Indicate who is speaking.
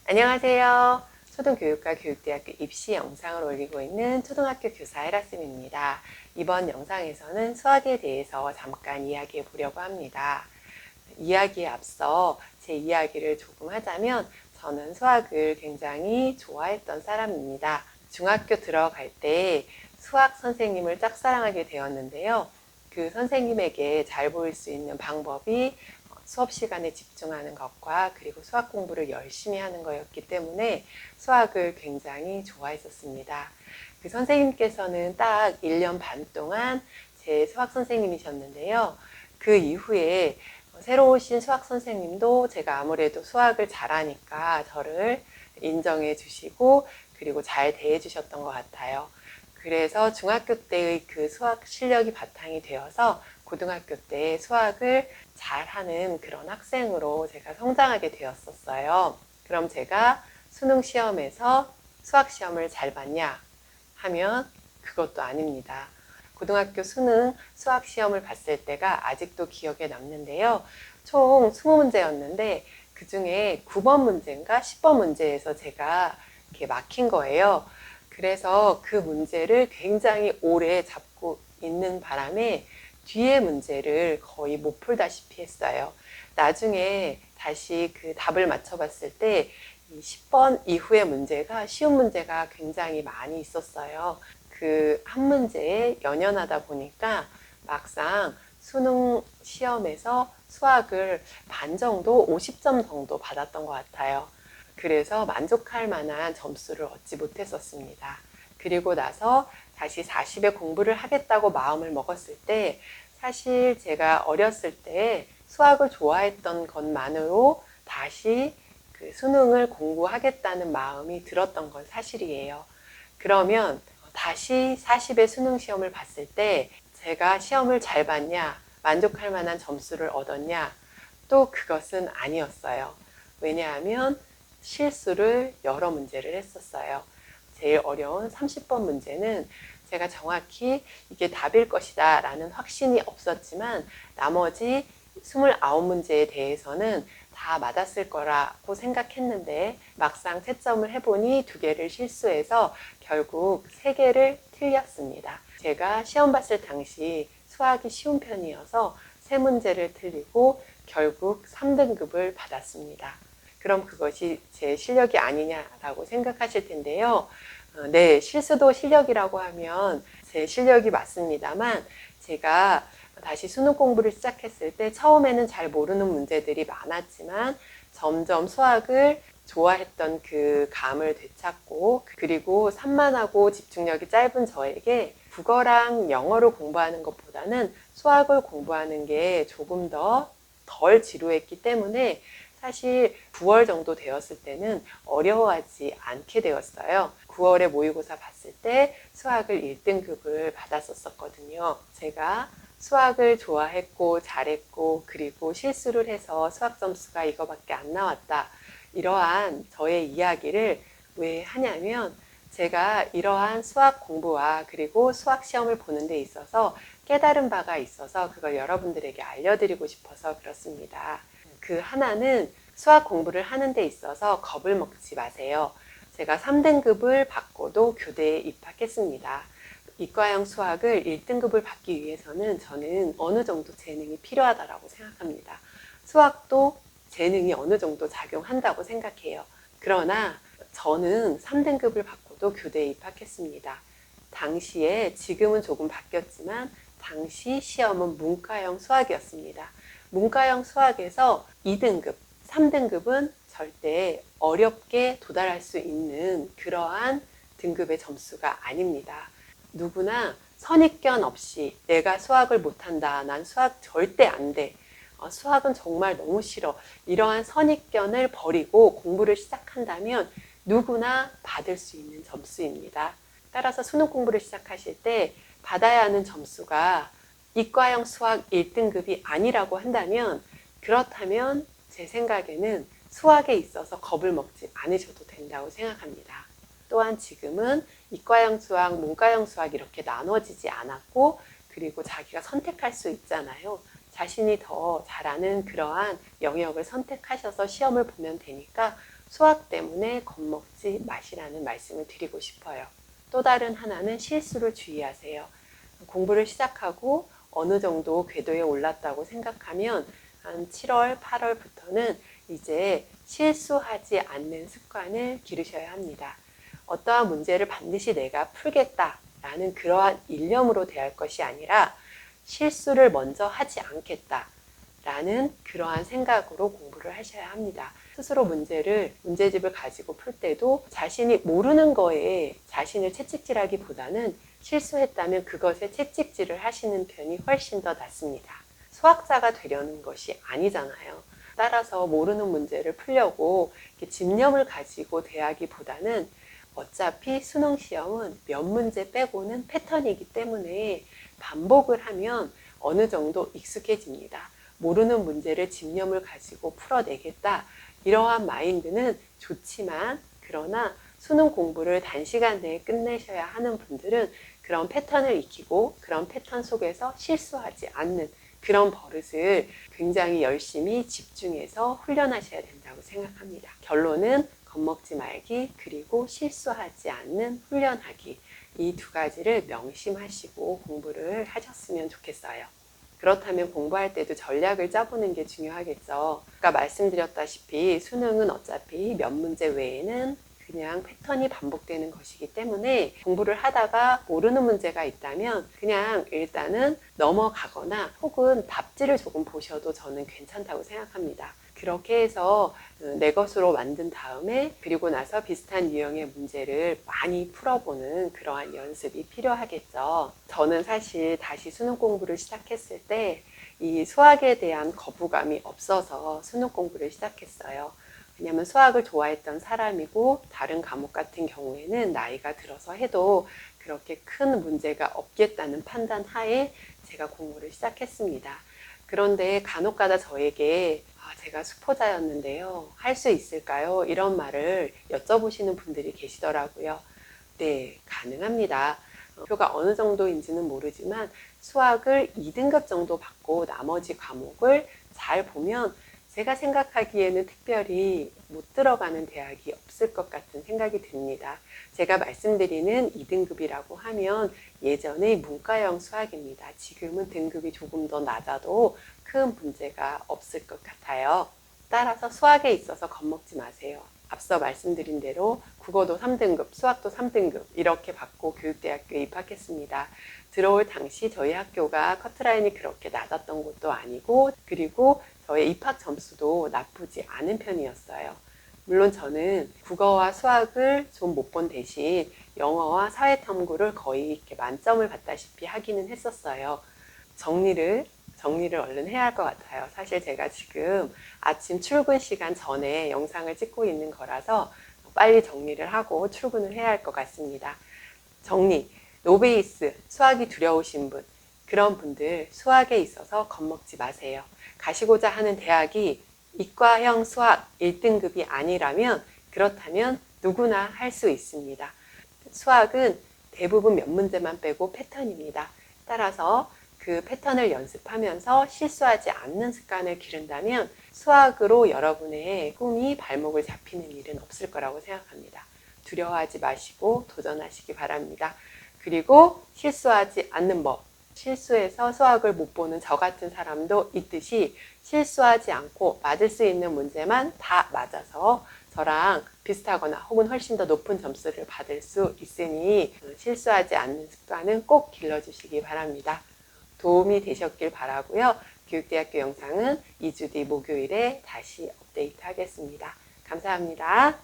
Speaker 1: 안녕하세요. 초등교육과 교육대학교 입시 영상을 올리고 있는 초등학교 교사 헤라쌤입니다. 이번 영상에서는 수학에 대해서 잠깐 이야기해 보려고 합니다. 이야기에 앞서 제 이야기를 조금 하자면 저는 수학을 굉장히 좋아했던 사람입니다. 중학교 들어갈 때 수학 선생님을 짝사랑하게 되었는데요. 그 선생님에게 잘 보일 수 있는 방법이 수업 시간에 집중하는 것과 그리고 수학 공부를 열심히 하는 거였기 때문에 수학을 굉장히 좋아했었습니다. 그 선생님께서는 딱 1년 반 동안 제 수학 선생님이셨는데요. 그 이후에 새로 오신 수학 선생님도 제가 아무래도 수학을 잘하니까 저를 인정해 주시고 그리고 잘 대해 주셨던 것 같아요. 그래서 중학교 때의 그 수학 실력이 바탕이 되어서 고등학교 때 수학을 잘하는 그런 학생으로 제가 성장하게 되었었어요. 그럼 제가 수능 시험에서 수학 시험을 잘 봤냐 하면 그것도 아닙니다. 고등학교 수능 수학 시험을 봤을 때가 아직도 기억에 남는데요. 총 20문제였는데 그 중에 9번 문제인가 10번 문제에서 제가 이렇게 막힌 거예요. 그래서 그 문제를 굉장히 오래 잡고 있는 바람에 뒤에 문제를 거의 못 풀다시피 했어요. 나중에 다시 그 답을 맞춰봤을 때 10번 이후의 문제가 쉬운 문제가 굉장히 많이 있었어요. 그 한 문제에 연연하다 보니까 막상 수능 시험에서 수학을 반 정도, 50점 정도 받았던 것 같아요. 그래서 만족할 만한 점수를 얻지 못했었습니다. 그리고 나서 다시 40에 공부를 하겠다고 마음을 먹었을 때 사실 제가 어렸을 때 수학을 좋아했던 것만으로 다시 그 수능을 공부하겠다는 마음이 들었던 건 사실이에요. 그러면 다시 40의 수능 시험을 봤을 때 제가 시험을 잘 봤냐, 만족할 만한 점수를 얻었냐, 또 그것은 아니었어요. 왜냐하면 실수를 여러 문제를 했었어요. 제일 어려운 30번 문제는 제가 정확히 이게 답일 것이다 라는 확신이 없었지만 나머지 29문제에 대해서는 다 맞았을 거라고 생각했는데 막상 채점을 해보니 2개를 실수해서 결국 3개를 틀렸습니다. 제가 시험 봤을 당시 수학이 쉬운 편이어서 3문제를 틀리고 결국 3등급을 받았습니다. 그럼 그것이 제 실력이 아니냐라고 생각하실 텐데요. 네, 실수도 실력이라고 하면 제 실력이 맞습니다만 제가 다시 수능 공부를 시작했을 때 처음에는 잘 모르는 문제들이 많았지만 점점 수학을 좋아했던 그 감을 되찾고 그리고 산만하고 집중력이 짧은 저에게 국어랑 영어를 공부하는 것보다는 수학을 공부하는 게 조금 덜 지루했기 때문에 사실 9월 정도 되었을 때는 어려워하지 않게 되었어요. 9월에 모의고사 봤을 때 수학을 1등급을 받았었거든요. 제가 수학을 좋아했고 잘했고 그리고 실수를 해서 수학 점수가 이거밖에 안 나왔다. 이러한 저의 이야기를 왜 하냐면 제가 이러한 수학 공부와 그리고 수학 시험을 보는 데 있어서 깨달은 바가 있어서 그걸 여러분들에게 알려드리고 싶어서 그렇습니다. 그 하나는 수학 공부를 하는 데 있어서 겁을 먹지 마세요. 제가 3등급을 받고도 교대에 입학했습니다. 이과형 수학을 1등급을 받기 위해서는 저는 어느 정도 재능이 필요하다고 생각합니다. 수학도 재능이 어느 정도 작용한다고 생각해요. 그러나 저는 3등급을 받고도 교대에 입학했습니다. 당시에 지금은 조금 바뀌었지만 당시 시험은 문과형 수학이었습니다. 문과형 수학에서 2등급, 3등급은 절대 어렵게 도달할 수 있는 그러한 등급의 점수가 아닙니다. 누구나 선입견 없이 내가 수학을 못한다. 난 수학 절대 안 돼. 수학은 정말 너무 싫어. 이러한 선입견을 버리고 공부를 시작한다면 누구나 받을 수 있는 점수입니다. 따라서 수능 공부를 시작하실 때 받아야 하는 점수가 이과형 수학 1등급이 아니라고 한다면 그렇다면 제 생각에는 수학에 있어서 겁을 먹지 않으셔도 된다고 생각합니다. 또한 지금은 이과형 수학, 문과형 수학 이렇게 나눠지지 않았고 그리고 자기가 선택할 수 있잖아요. 자신이 더 잘하는 그러한 영역을 선택하셔서 시험을 보면 되니까 수학 때문에 겁먹지 마시라는 말씀을 드리고 싶어요. 또 다른 하나는 실수를 주의하세요. 공부를 시작하고 어느 정도 궤도에 올랐다고 생각하면 한 7월, 8월부터는 이제 실수하지 않는 습관을 기르셔야 합니다. 어떠한 문제를 반드시 내가 풀겠다라는 그러한 일념으로 대할 것이 아니라 실수를 먼저 하지 않겠다라는 그러한 생각으로 공부를 하셔야 합니다. 스스로 문제집을 가지고 풀 때도 자신이 모르는 거에 자신을 채찍질하기보다는 실수했다면 그것에 채찍질을 하시는 편이 훨씬 더 낫습니다. 수학자가 되려는 것이 아니잖아요. 따라서 모르는 문제를 풀려고 이렇게 집념을 가지고 대하기보다는 어차피 수능 시험은 몇 문제 빼고는 패턴이기 때문에 반복을 하면 어느 정도 익숙해집니다. 모르는 문제를 집념을 가지고 풀어내겠다. 이러한 마인드는 좋지만 그러나 수능 공부를 단시간 내에 끝내셔야 하는 분들은 그런 패턴을 익히고 그런 패턴 속에서 실수하지 않는 그런 버릇을 굉장히 열심히 집중해서 훈련하셔야 된다고 생각합니다. 결론은 겁먹지 말기 그리고 실수하지 않는 훈련하기 이 두 가지를 명심하시고 공부를 하셨으면 좋겠어요. 그렇다면 공부할 때도 전략을 짜보는 게 중요하겠죠. 아까 말씀드렸다시피 수능은 어차피 몇 문제 외에는 그냥 패턴이 반복되는 것이기 때문에 공부를 하다가 모르는 문제가 있다면 그냥 일단은 넘어가거나 혹은 답지를 조금 보셔도 저는 괜찮다고 생각합니다. 그렇게 해서 내 것으로 만든 다음에 그리고 나서 비슷한 유형의 문제를 많이 풀어보는 그러한 연습이 필요하겠죠. 저는 사실 다시 수능 공부를 시작했을 때 이 수학에 대한 거부감이 없어서 수능 공부를 시작했어요. 왜냐하면 수학을 좋아했던 사람이고 다른 과목 같은 경우에는 나이가 들어서 해도 그렇게 큰 문제가 없겠다는 판단 하에 제가 공부를 시작했습니다. 그런데 간혹가다 저에게 제가 수포자였는데요. 할 수 있을까요? 이런 말을 여쭤보시는 분들이 계시더라고요. 네, 가능합니다. 표가 어느 정도인지는 모르지만 수학을 2등급 정도 받고 나머지 과목을 잘 보면 제가 생각하기에는 특별히 못 들어가는 대학이 없을 것 같은 생각이 듭니다. 제가 말씀드리는 2등급이라고 하면 예전의 문과형 수학입니다. 지금은 등급이 조금 더 낮아도 큰 문제가 없을 것 같아요. 따라서 수학에 있어서 겁먹지 마세요. 앞서 말씀드린 대로 국어도 3등급, 수학도 3등급 이렇게 받고 교육대학교에 입학했습니다. 들어올 당시 저희 학교가 커트라인이 그렇게 낮았던 것도 아니고 그리고 저의 입학 점수도 나쁘지 않은 편이었어요. 물론 저는 국어와 수학을 좀 못 본 대신 영어와 사회탐구를 거의 이렇게 만점을 받다시피 하기는 했었어요. 정리를 얼른 해야 할 것 같아요. 사실 제가 지금 아침 출근 시간 전에 영상을 찍고 있는 거라서 빨리 정리를 하고 출근을 해야 할 것 같습니다. 정리, 노베이스, 수학이 두려우신 분, 그런 분들 수학에 있어서 겁먹지 마세요. 가시고자 하는 대학이 이과형 수학 1등급이 아니라면 그렇다면 누구나 할 수 있습니다. 수학은 대부분 몇 문제만 빼고 패턴입니다. 따라서 그 패턴을 연습하면서 실수하지 않는 습관을 기른다면 수학으로 여러분의 꿈이 발목을 잡히는 일은 없을 거라고 생각합니다. 두려워하지 마시고 도전하시기 바랍니다. 그리고 실수하지 않는 법. 실수해서 수학을 못 보는 저 같은 사람도 있듯이 실수하지 않고 맞을 수 있는 문제만 다 맞아서 저랑 비슷하거나 혹은 훨씬 더 높은 점수를 받을 수 있으니 실수하지 않는 습관은 꼭 길러주시기 바랍니다. 도움이 되셨길 바라고요. 교육대학교 영상은 2주 뒤 목요일에 다시 업데이트 하겠습니다. 감사합니다.